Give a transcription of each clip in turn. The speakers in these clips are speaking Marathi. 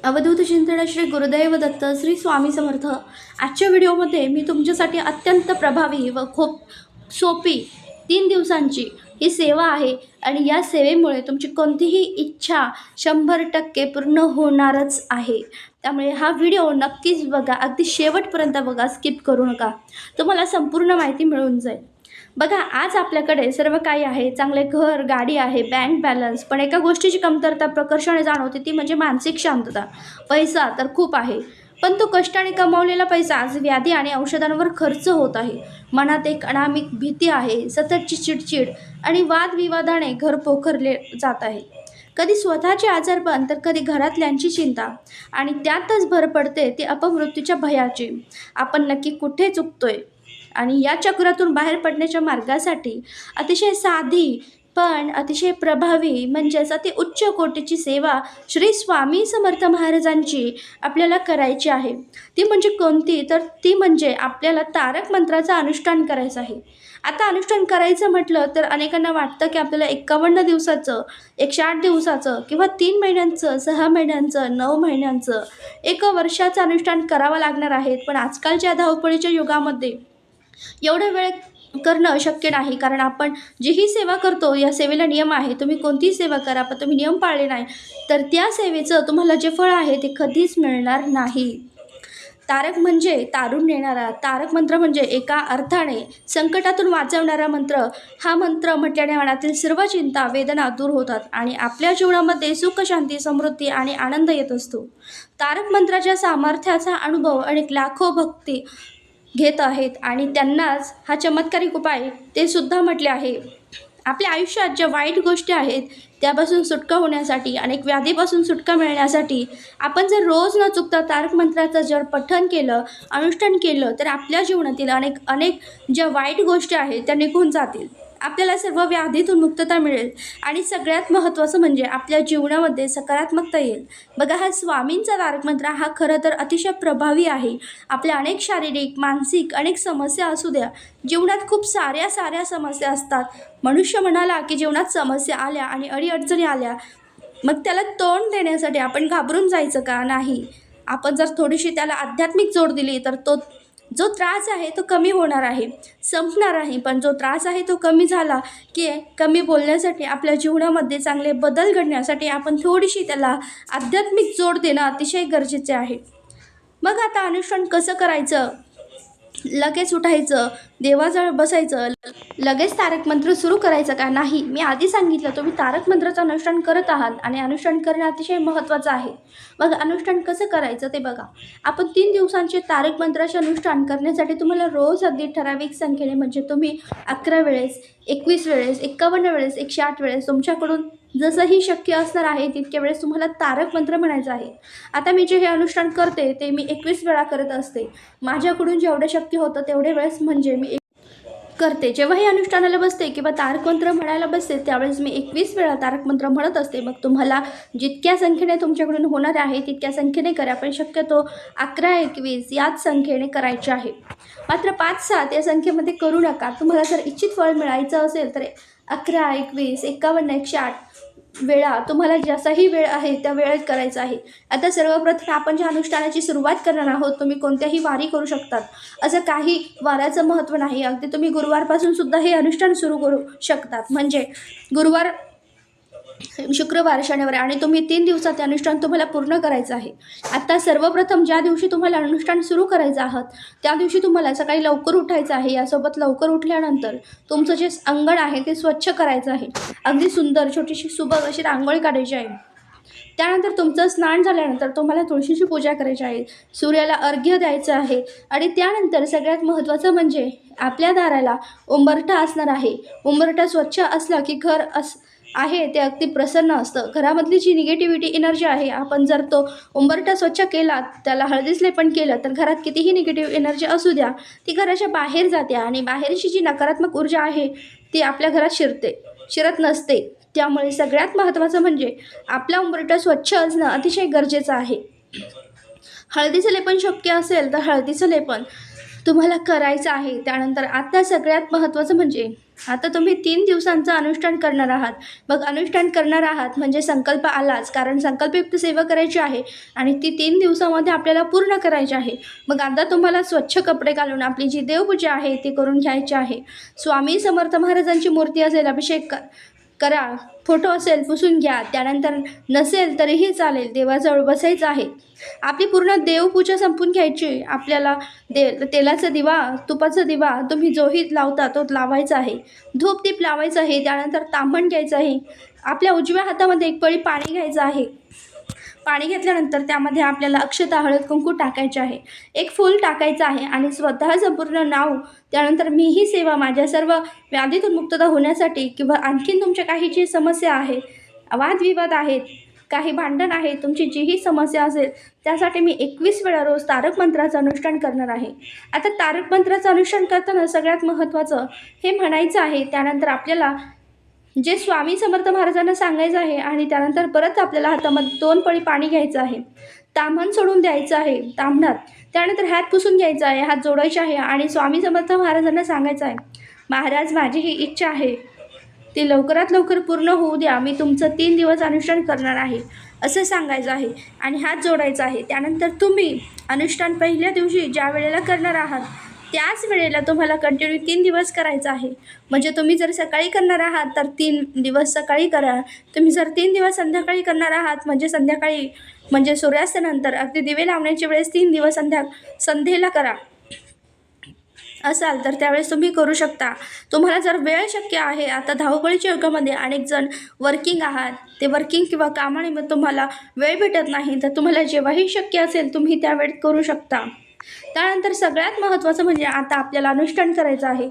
अवधूत चिंतन श्री गुरुदेव दत्त श्री स्वामी समर्थ। आजच्या व्हिडिओमध्ये मी तुमच्यासाठी अत्यंत प्रभावी व खूप सोपी 3 दिवसांची ही सेवा आहे आणि या सेवेमुळे तुमची कोणतीही इच्छा 100% पूर्ण होणारच आहे। त्यामुळे हा व्हिडिओ नक्कीच बघा, अगदी शेवटपर्यंत बघा, स्किप करू नका, तुम्हाला संपूर्ण माहिती मिळून जाईल। बघा, आज आपल्याकडे सर्व काही आहे, चांगले घर, गाडी आहे, बँक बॅलन्स, पण एका गोष्टीची कमतरता प्रकर्षाने जाणवते, ती म्हणजे मानसिक शांतता। पैसा तर खूप आहे, पण तो कष्टाने कमावलेला पैसा आज व्याधी आणि औषधांवर खर्च होत आहे। मनात एक अनामिक भीती आहे, सततची चिडचिड आणि वादविवादाने घर पोखरले जात आहे। कधी स्वतःचे आजारपण तर कधी घरातल्यांची चिंता, आणि त्यातच भर पडते ती अपमृत्यूच्या भयाची। आपण नक्की कुठे चुकतोय आणि या चक्रातून बाहेर पडण्याच्या मार्गासाठी अतिशय साधी पण अतिशय प्रभावी म्हणजेच अति उच्च कोटीची सेवा श्री स्वामी समर्थ महाराजांची आपल्याला करायची आहे। ती म्हणजे कोणती, तर ती म्हणजे आपल्याला तारक मंत्राचं अनुष्ठान करायचं आहे। आता अनुष्ठान करायचं म्हटलं तर अनेकांना वाटतं की आपल्याला 51 दिवसाचं, 108 दिवसाचं किंवा 3 महिन्यांचं, 6 महिन्यांचं, 9 महिन्यांचं, 1 वर्षाचं अनुष्ठान करावं लागणार आहे। पण आजकालच्या धावपळीच्या युगामध्ये एवढा वेळ करणं शक्य नाही, कारण आपण जीही सेवा करतो या सेवेला नियम आहे। तुम्ही कोणतीही सेवा करा, पण तुम्ही नियम पाळले नाही तर त्या सेवेचं तुम्हाला जे फळ आहे ते कधीच मिळणार नाही। तारक म्हणजे तारून नेणारा, तारक मंत्र म्हणजे एका अर्थाने संकटातून वाचवणारा मंत्र। हा मंत्र म्हटल्याने मनातील सर्व चिंता, वेदना दूर होतात आणि आपल्या जीवनामध्ये सुख, शांती, समृद्धी आणि आनंद येत असतो। तारक मंत्राच्या सामर्थ्याचा अनुभव अनेक लाखो भक्ती घेत आहेत आणि त्यांनाच हा चमत्कारिक उपाय ते सुद्धा म्हटले आहे। आपल्या आयुष्यात ज्या वाईट गोष्टी आहेत त्यापासून सुटका होण्यासाठी, अनेक व्याधीपासून सुटका मिळण्यासाठी आपण जर रोज न चुकता तारक मंत्राचं जर पठण केलं, अनुष्ठान केलं, तर आपल्या जीवनातील अनेक ज्या वाईट गोष्टी आहेत त्या निघून जातील। आपल्याला सर्व व्याधीतून मुक्तता मिळेल आणि सगळ्यात महत्त्वाचं म्हणजे आपल्या जीवनामध्ये सकारात्मकता येईल। बघा, हा स्वामींचा तारक मंत्र हा खरं तर अतिशय प्रभावी आहे। आपल्या अनेक शारीरिक, मानसिक अनेक समस्या असू द्या, जीवनात खूप साऱ्या समस्या असतात। मनुष्य म्हणाला की जीवनात समस्या आल्या आणि अडीअडचणी आल्या, मग त्याला तोंड देण्यासाठी आपण घाबरून जायचं का? नाही, आपण जर थोडीशी त्याला आध्यात्मिक जोड दिली तर जो त्रास आहे तो कमी होणार आहे, संपणार आहे। पण जो त्रास आहे तो कमी झाला की कमी बोलण्यासाठी, आपल्या जीवनामध्ये चांगले बदल घडण्यासाठी आपण थोडीशी त्याला आध्यात्मिक जोड देणं अतिशय गरजेचे आहे। मग आता अनुष्ठान कसं करायचं? लगेच उठायचं, देवाजवळ बसायचं, लगेच तारक मंत्र सुरू करायचं का? नाही, मी आधी सांगितलं, तुम्ही तारक मंत्राचं अनुष्ठान करत आहात आणि अनुष्ठान करणं अतिशय महत्त्वाचं आहे। मग अनुष्ठान कसं करायचं ते बघा। आपण 3 दिवसांचे तारक मंत्राचे अनुष्ठान करण्यासाठी तुम्हाला रोज अगदी ठराविक संख्येने, म्हणजे तुम्ही 11 वेळेस, 21 वेळेस, 51 वेळेस, 108 वेळेस, तुमच्याकडून जसंही शक्य असणार आहे तितक्या वेळेस तुम्हाला तारक मंत्र म्हणायचं आहे। आता मी जे हे अनुष्ठान करते ते मी 21 वेळा करत असते। माझ्याकडून जेवढं शक्य होतं तेवढे वेळेस म्हणजे मी करते। जेव्हा हे अनुष्ठानाला बसते किंवा तारक मंत्र म्हणायला बसते त्यावेळेस मी 21 वेळा तारक मंत्र म्हणत असते। मग तुम्हाला जितक्या संख्येने तुमच्याकडून होणार आहे तितक्या संख्येने करा, पण शक्यतो 11, 21 याच संख्येने करायचे आहे। मात्र 5, 7 या संख्येमध्ये करू नका। तुम्हाला जर इच्छित फळ मिळायचं असेल तर 11, 21, 51, 108 वेळा तुम्हाला जसाही वेळ आहे त्या वेळेत करायचं आहे। आता सर्वप्रथम आपण ज्या अनुष्ठानाची सुरुवात करणार आहोत, तुम्ही कोणत्याही वारी करू शकतात, असं काही वाराचं महत्त्व नाही। अगदी तुम्ही गुरुवारपासून सुद्धा हे अनुष्ठान सुरू करू शकतात, म्हणजे गुरुवार, शुक्रवार, शनिवार, आणि तुम्ही 3 दिवसात ते अनुष्ठान तुम्हाला पूर्ण करायचं आहे। आता सर्वप्रथम ज्या दिवशी तुम्हाला अनुष्ठान सुरू करायचं आहात त्या दिवशी तुम्हाला सकाळी लवकर उठायचं आहे। यासोबत लवकर उठल्यानंतर तुमचं जे अंगण आहे ते स्वच्छ करायचं आहे, अगदी सुंदर छोटीशी सुबक अशी रांगोळी काढायची आहे। त्यानंतर तुमचं स्नान झाल्यानंतर तुम्हाला तुळशीची पूजा करायची आहे, सूर्याला अर्घ्य द्यायचं आहे, आणि त्यानंतर सगळ्यात महत्त्वाचं म्हणजे आपल्या दाराला उंबरठा असणार आहे। उंबरठा स्वच्छ असला की घर आहे ते अगदी प्रसन्न असतं। घरामधली जी निगेटिव्हिटी एनर्जी आहे, आपण जर तो उंबरठा स्वच्छ केला, त्याला हळदीच लेपन केलं, तर घरात कितीही निगेटिव्ह एनर्जी असू द्या ती घराच्या बाहेर जाते आणि बाहेरची जी नकारात्मक ऊर्जा आहे ती आपल्या घरात शिरत नसते। त्यामुळे सगळ्यात महत्त्वाचं म्हणजे आपला उंबरठा स्वच्छ असणं अतिशय गरजेचं आहे। हळदीचं लेपन शक्य असेल तर हळदीचं लेपन तुम्हाला करायचं आहे। त्यानंतर आता सगळ्यात महत्त्वाचं म्हणजे आता तुम्ही 3 दिवसांचं अनुष्ठान करणार आहात. मग अनुष्ठान करणार आहात म्हणजे संकल्प आलाच, कारण संकल्पयुक्त सेवा करायची आहे आणि ती 3 दिवसामध्ये आपल्याला पूर्ण करायची आहे. मग आता तुम्हाला स्वच्छ कपडे घालून आपली जी देवपूजा आहे ती करून घ्यायची आहे. स्वामी समर्थ महाराजांची मूर्ती असेल अभिषेक करा, फोटो असेल पुसून घ्या. त्यानंतर नसेल तरीही चालेल, देवाजवळ बसायचं आहे. आपली पूर्ण देवपूजा संपून घ्यायची. आपल्याला तेलाचा दिवा, तुपाचा दिवा तुम्ही जोही लावता तो लावायचा आहे. धूप-दीप लावायचं आहे. त्यानंतर तांबण घ्यायचं आहे. आपल्या उजव्या हातामध्ये एक पळी पाणी घ्यायचं आहे. पाणी घेतल्यानंतर त्यामध्ये आपल्याला अक्षता, हळद, कुंकू टाकायचे आहे. एक फूल टाकायचं आहे आणि स्वतःचं पूर्ण नाव, त्यानंतर मी ही सेवा माझ्या सर्व व्याधीतून मुक्तता होण्यासाठी किंवा आणखीन तुमच्या काही जी समस्या आहे, वादविवाद आहेत, काही भांडण आहे, तुमची जीही समस्या असेल त्यासाठी मी 21 वेळा रोज तारक मंत्राचं अनुष्ठान करणार आहे. आता तारक मंत्राचं अनुष्ठान करताना सगळ्यात महत्त्वाचं हे म्हणायचं आहे. त्यानंतर आपल्याला जे स्वामी समर्थ महाराजांना सांगायचं आहे आणि त्यानंतर परत आपल्याला हातामध्ये 2 पळी पाणी घ्यायचं आहे. ताम्हण सोडून द्यायचं आहे ताम्हणात. त्यानंतर हात पुसून घ्यायचा आहे, हात जोडायचे आहे आणि स्वामी समर्थ महाराजांना सांगायचं आहे, महाराज माझी ही इच्छा आहे ती लवकरात लवकर पूर्ण होऊ द्या. मी तुमचं 3 दिवस अनुष्ठान करणार आहे असं सांगायचं आहे आणि हात जोडायचा आहे. त्यानंतर तुम्ही अनुष्ठान पहिल्या दिवशी ज्या वेळेला करणार आहात त्याच वेळेला तुम्हाला कंटिन्यू 3 दिवस करायचं आहे. म्हणजे तुम्ही जर सकाळी करणार आहात तर 3 दिवस सकाळी करा. तुम्ही जर 3 दिवस संध्याकाळी करणार आहात म्हणजे संध्याकाळी म्हणजे सूर्यास्तानंतर अगदी दिवे लावण्याच्या वेळेस 3 दिवस संध्येला करा असाल तर त्यावेळेस तुम्ही करू शकता. तुम्हाला जर वेळ शक्य आहे, आता धावपळीच्या युगामध्ये अनेक जण वर्किंग आहात, ते वर्किंग किंवा कामानिमित्त तुम्हाला वेळ भेटत नाही, तर तुम्हाला जेव्हाही शक्य असेल तुम्ही त्यावेळेत करू शकता. त्यानंतर सगळ्यात महत्त्वाचं म्हणजे आता आपल्याला अनुष्ठान करायचं आहे.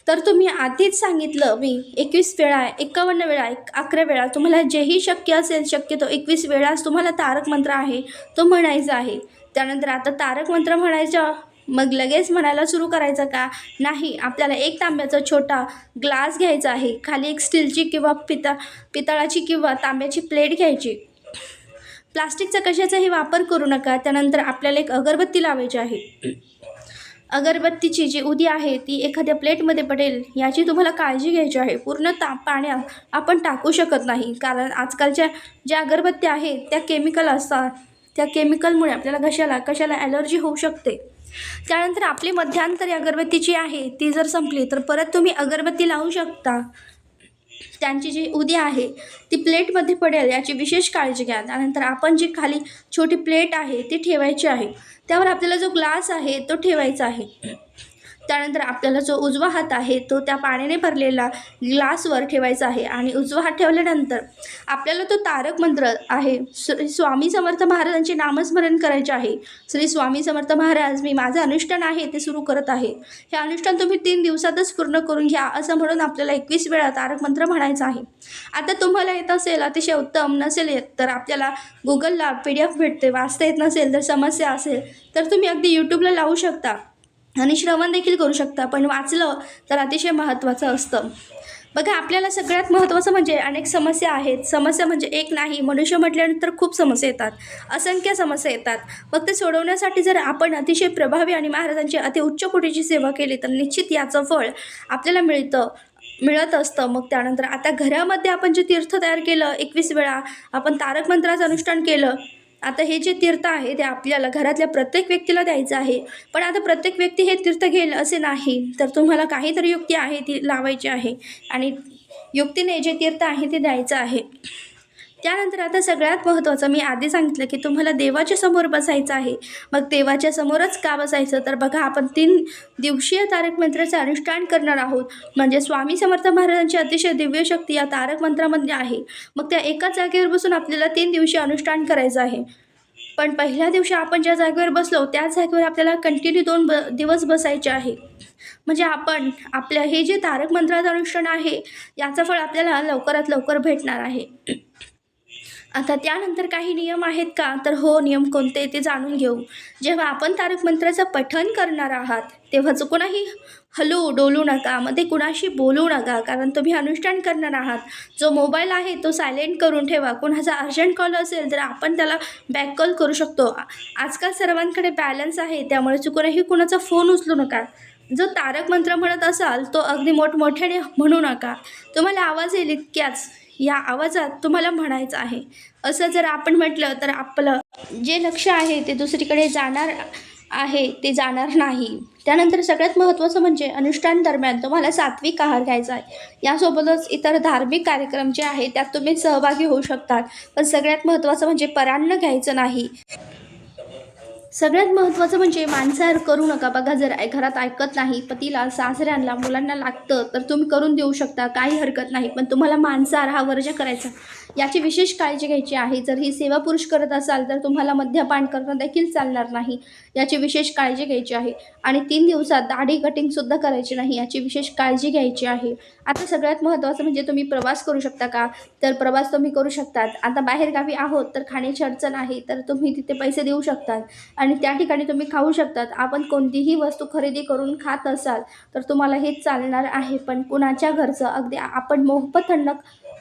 तर तुम्ही आधीच सांगितलं मी 21 वेळा, 51 वेळा, 11 वेळा तुम्हाला जेही शक्य असेल शक्यतो 21 वेळाच तुम्हाला तारक मंत्र आहे तो म्हणायचा आहे. त्यानंतर आता तारक मंत्र म्हणायचं मग लगेच म्हणायला सुरू करायचं का? नाही. आपल्याला एक तांब्याचा छोटा ग्लास घ्यायचा आहे. खाली एक स्टीलची किंवा पितळाची किंवा तांब्याची प्लेट घ्यायची. प्लास्टिकचा कशाचाही वापर करू नका. त्यानंतर आपल्याला एक अगरबत्ती लावायची आहे. अगरबत्तीची जी उदी आहे ती एखाद्या प्लेटमध्ये पडेल याची तुम्हाला काळजी घ्यायची आहे. पूर्ण पाण्यात आपण टाकू शकत नाही, कारण आजकालच्या ज्या अगरबत्त्या आहेत त्या केमिकल असतात. त्या केमिकलमुळे आपल्याला कशाला ॲलर्जी होऊ शकते. त्यानंतर आपली मध्यंतरी अगरबत्तीची आहे ती जर संपली तर परत तुम्ही अगरबत्ती लावू शकता. त्यांची जी उदी आहे ती प्लेटमध्ये पडेल याची विशेष काळजी घ्या. त्यानंतर आपण जी खाली छोटी प्लेट आहे ती ठेवायची आहे. त्यावर आपल्याला जो ग्लास आहे तो ठेवायचा आहे. त्यानंतर आपल्याला जो उजवा हात आहे तो त्या पाण्याने भरलेला ग्लासवर ठेवायचा आहे आणि उजवा हात ठेवल्यानंतर आपल्याला तो तारक मंत्र आहे श्री स्वामी समर्थ महाराजांचे नामस्मरण करायचे आहे. श्री स्वामी समर्थ महाराज, मी माझं अनुष्ठान आहे ते सुरू करत आहे. हे अनुष्ठान तुम्ही 3 दिवसातच पूर्ण करून घ्या असं म्हणून आपल्याला 21 वेळा तारक मंत्र म्हणायचं आहे. आता तुम्हाला येत असेल अतिशय उत्तम, नसेल येत तर आपल्याला गुगलला PDF भेटते. वाचता येत नसेल तर समस्या असेल तर तुम्ही अगदी यूट्यूबला लावू शकता आणि श्रवण देखील करू शकता, पण वाचलं तर अतिशय महत्त्वाचं असतं. बघा, आपल्याला सगळ्यात महत्त्वाचं म्हणजे अनेक समस्या आहेत. समस्या म्हणजे एक नाही, मनुष्य म्हटल्यानंतर खूप समस्या येतात, असंख्य समस्या येतात. मग ते सोडवण्यासाठी जर आपण अतिशय प्रभावी आणि महाराजांची अतिउच्च कोटीची सेवा केली तर निश्चित याचं फळ आपल्याला मिळत असतं. मग त्यानंतर आता घरामध्ये आपण जे तीर्थ तयार केलं, 21 वेळा आपण तारक मंत्राचं अनुष्ठान केलं. आता हे जे तीर्थ आहे ते आपल्याला घरातल्या प्रत्येक व्यक्तीला द्यायचं आहे. पण आता प्रत्येक व्यक्ती हे तीर्थ घेईल असे नाही, तर तुम्हाला काहीतरी युक्ती आहे ती लावायची आहे आणि युक्तीने जे तीर्थ आहे ते द्यायचं आहे. त्यानंतर आता सगळ्यात महत्त्वाचं मी आधी सांगितलं की तुम्हाला देवाच्या समोर बसायचं आहे. मग देवाच्या समोरच का बसायचं? तर बघा, आपण 3 दिवसीय तारक मंत्राचं अनुष्ठान करणार आहोत. म्हणजे स्वामी समर्थ महाराजांची अतिशय दिव्य शक्ती या तारक मंत्रामध्ये आहे. मग त्या एकाच जागेवर बसून आपल्याला 3 दिवशी अनुष्ठान करायचं आहे. पण पहिल्या दिवशी आपण ज्या जागेवर बसलो त्याच जागेवर आपल्याला कंटिन्यू 2 दिवस बसायचे आहे. म्हणजे आपण आपलं हे जे तारक मंत्राचं अनुष्ठान आहे याचं फळ आपल्याला लवकरात लवकर भेटणार आहे. आता त्यानंतर काही नियम आहेत का? तर हो, नियम कोणते ते जाणून घेऊ. जेव्हा आपण तारक मंत्राचं पठण करणार आहात तेव्हा कुणाही हलू डोलू नका, मध्ये कुणाशी बोलू नका, कारण तुम्ही अनुष्ठान करणार आहात. जो मोबाईल आहे तो सायलेंट करून ठेवा. कुणाचा अर्जंट कॉल असेल तर आपण त्याला बॅक कॉल करू शकतो. आजकाल सर्वांकडे बॅलन्स आहे, त्यामुळे चुकूनही कुणाचा फोन उचलू नका. जो तारक मंत्र म्हणत असाल तो अगदी मोठमोठ्याने म्हणू नका. तुम्हाला आवाज येईल इतक्याच या आवाजात तुम्हाला म्हणायचं आहे. असं जर आपण म्हटलं तर आपलं जे लक्ष आहे ते दुसरीकडे जाणार आहे ते जाणार नाही. त्यानंतर सगळ्यात महत्त्वाचं म्हणजे अनुष्ठान दरम्यान तुम्हाला सात्विक आहार घ्यायचा आहे. यासोबतच इतर धार्मिक कार्यक्रम जे आहेत त्यात तुम्ही सहभागी होऊ शकतात. पण सगळ्यात महत्त्वाचं म्हणजे परान्न घ्यायचं नाही. सगळ्यात महत्त्वाचं म्हणजे मांसाहार करू नका. बघा, जर घरात ऐकत नाही, पतीला, सासऱ्यांना, मुलांना लागतं तर तुम्ही करून देऊ शकता, काही हरकत नाही. पण तुम्हाला मांसाहार हा वर्ज करायचा, याची विशेष काळजी घ्यायची आहे. जर ही सेवा पुरुष करत असाल तर तुम्हाला मद्यपान करणं देखील चालणार नाही, याची विशेष काळजी घ्यायची आहे. आणि 3 दिवसात दाढी कटिंगसुद्धा करायची नाही, याची विशेष काळजी घ्यायची आहे. आता सगळ्यात महत्त्वाचं म्हणजे तुम्ही प्रवास करू शकता का? तर प्रवास तुम्ही करू शकतात. आता बाहेरगावी आहोत तर खाण्याची अडचण आहे तर तुम्ही तिथे पैसे देऊ शकतात आणि त्या ठिकाणी तुम्ही खाऊ शकतात. आपण कोणतीही वस्तू खरेदी करून खात असाल तर तुम्हाला हेच चालणार आहे. पण कुणाच्या घरचं अगदी आपण मोफत अन्न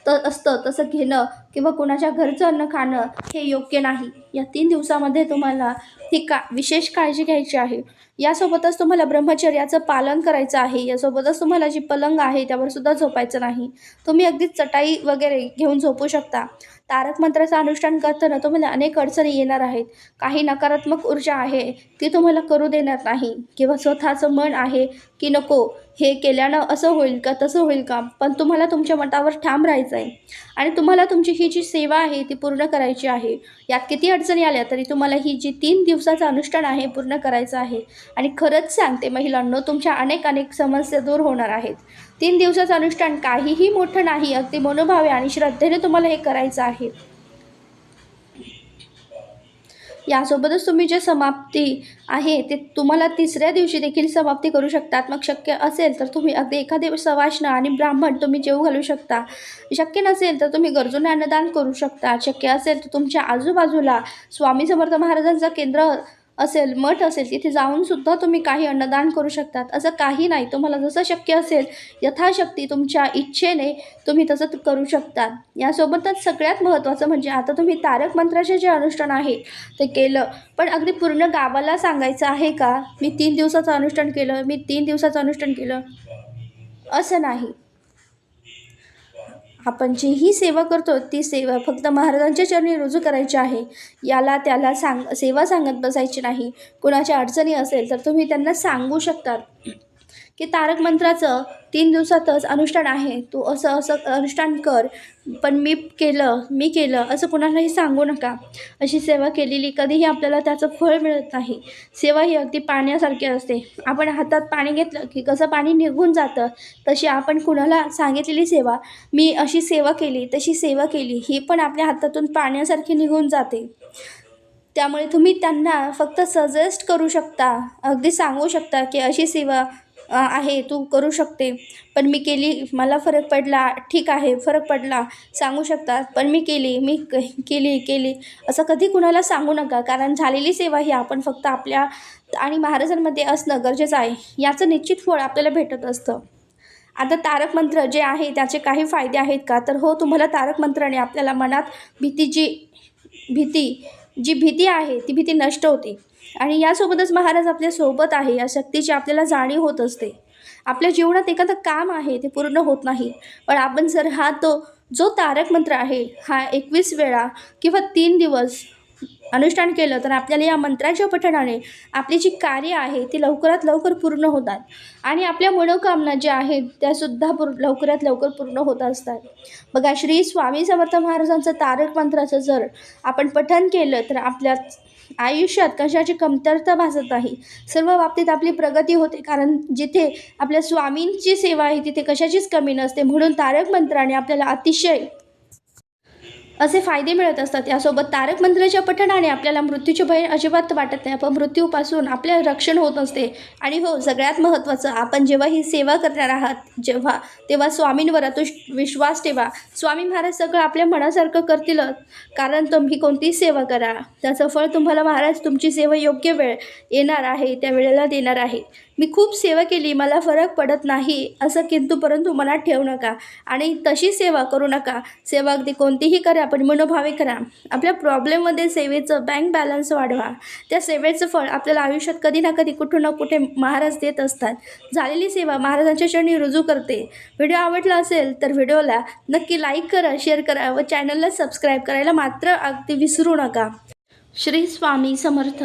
असतं तसं घेणं किंवा कुणाच्या घरचं अन्न खाणं हे योग्य नाही. या 3 दिवसामध्ये तुम्हाला ही विशेष काळजी घ्यायची आहे. यासोबतच तुम्हाला ब्रह्मचर्याचं पालन करायचं आहे. यासोबतच तुम्हाला जी पलंग आहे त्यावर सुद्धा झोपायचं नाही. तुम्ही अगदी चटाई वगैरे घेऊन झोपू शकता. तारक मंत्राचं अनुष्ठान करताना तुम्हाला अनेक अडचणी येणार आहेत. काही नकारात्मक ऊर्जा आहे ती तुम्हाला करू देणार नाही किंवा स्वतःचं मन आहे की नको हे केल्यानं असं होईल का तसं होईल का, पण तुम्हाला तुमच्या मतावर ठाम राहायचं आहे आणि तुम्हाला तुमची ही जी सेवा आहे ती पूर्ण करायची आहे. यात किती अडचणी आल्या तरी तुम्हाला ही जी 3 दिवसाचं अनुष्ठान आहे पूर्ण करायचं आहे. आणि खरंच सांगते महिलांनो, तुमच्या अनेक समस्या दूर होणार आहेत. 3 दिवसाचं अनुष्ठान काहीही मोठं नाही, अगदी मनोभावे आणि श्रद्धेने तुम्हाला हे करायचं आहे. यासोबतच तुम्ही जे समाप्ती आहे ते तुम्हाला 3ऱ्या दिवशी देखील समाप्ती करू शकतात. मग शक्य असेल तर तुम्ही अगदी एखादे सवाष्ण आणि ब्राह्मण तुम्ही जेवू घालू शकता. शक्य नसेल तर तुम्ही गरजूंना अन्नदान करू शकता. शक्य असेल तर तुमच्या आजूबाजूला स्वामी समर्थ महाराजांचं केंद्र असेल, मठ असेल, तिथे जाऊन सुद्धा तुम्ही काही अन्नदान करू शकतात. असं काही नाही, तुम्हाला जसं शक्य असेल यथाशक्ती तुमच्या इच्छेने तुम्ही तसं करू शकतात. यासोबतच सगळ्यात महत्त्वाचं म्हणजे आता तुम्ही तारक मंत्राचे जे अनुष्ठान आहे ते केलं, पण अगदी पूर्ण गावाला सांगायचं आहे का मी 3 दिवसाचं अनुष्ठान केलं, मी 3 दिवसाचं अनुष्ठान केलं, असं नाही. आपण जी ही सेवा करतो ती सेवा फक्त महाराजांच्या चरणी रुजू करायची आहे. याला त्याला सेवा सांगत बसायची नाही. कुणाच्या अडचणी असेल तर तुम्ही त्यांना सांगू शकतात की तारक मंत्राचं 3 दिवसातच अनुष्ठान आहे, तू असं असं अनुष्ठान कर. पण मी केलं असं कुणालाही सांगू नका. अशी सेवा केलेली कधीही आपल्याला त्याचं फळ मिळत नाही. सेवा ही अगदी पाण्यासारखी असते. आपण हातात पाणी घेतलं की कसं पाणी निघून जातं, तशी आपण कुणाला सांगितलेली सेवा, मी अशी सेवा केली तशी सेवा केली, ही पण आपल्या हातातून पाण्यासारखी निघून जाते. त्यामुळे तुम्ही त्यांना फक्त सजेस्ट करू शकता, अगदी सांगू शकता की अशी सेवा आहे, तू करू शकते. पण मी केली, मला फरक पडला, ठीक आहे फरक पडला, सांगू शकतात. पण मी केली असं कधी कुणाला सांगू नका. कारण झालेली सेवा ही आपण फक्त आपल्या आणि महाराजांमध्ये असणं गरजेचं आहे. याचं निश्चित फळ आपल्याला भेटत असतं. आता तारक मंत्र जे आहे त्याचे काही फायदे आहेत का, तर हो, तुम्हाला तारक मंत्राने आपल्याला मनात जी भीती आहे ती भीती नष्ट होते. आणि यासोबतच महाराज आपल्या सोबत आहे या शक्तीची आपल्याला जाणीव होत असते. आपल्या जीवनात एखादं काम आहे ते पूर्ण होत नाही, पण आपण जर जो तारक मंत्र आहे हा 21 वेळा किंवा 3 दिवस अनुष्ठान केलं तर आपल्याला या मंत्राच्या पठणाने आपली जी कार्य आहे ती लवकरात लवकर पूर्ण होतात आणि आपल्या मनोकामना ज्या आहेत त्यासुद्धा लवकरात लवकर पूर्ण होत असतात. बघा, श्री स्वामी समर्थ महाराजांचं तारक मंत्राचं जर आपण पठण केलं तर आपल्या आयुष्यात कशाची कमतरता भासत नाही. सर्व बाबतीत आपली प्रगती होते. कारण जिथे आपल्या स्वामींची सेवा आहे तिथे कशाचीच कमी नसते. म्हणून तारक मंत्राने आपल्याला अतिशय असे फायदे मिळत असतात. यासोबत तारक मंत्राच्या पठणाने आपल्याला मृत्यूचे भय अजिबात वाटत नाही. आपण मृत्यूपासून आपले रक्षण होत असते. आणि हो, सगळ्यात महत्त्वाचं, आपण जेव्हा ही सेवा करणार आहात तेव्हा स्वामींवर विश्वास ठेवा. स्वामी महाराज सगळं आपल्या मनासारखं करतीलच. कारण तुम्ही कोणतीही सेवा करा त्याचं फळ तुम्हाला महाराज तुमची सेवा योग्य वेळ येणार आहे त्या वेळेला देणार आहे. मी खूप सेवा केली, मला फरक पडत नाही असं परंतु मनात ठेवू नका आणि तशी सेवा करू नका. सेवा अगदी कोणतीही करा, आपण मनोभावे करा. आपल्या प्रॉब्लेममध्ये सेवेचं बँक बॅलन्स वाढवा. त्या सेवेचं फळ आपल्याला आयुष्यात कधी ना कधी कुठं ना कुठे महाराज देत असतात. झालेली सेवा महाराजांच्या चरणी रुजू करते. व्हिडिओ आवडला असेल तर व्हिडिओला नक्की लाईक करा, शेअर करा व चॅनलला सबस्क्राईब करायला मात्र अगदी विसरू नका. श्री स्वामी समर्थ.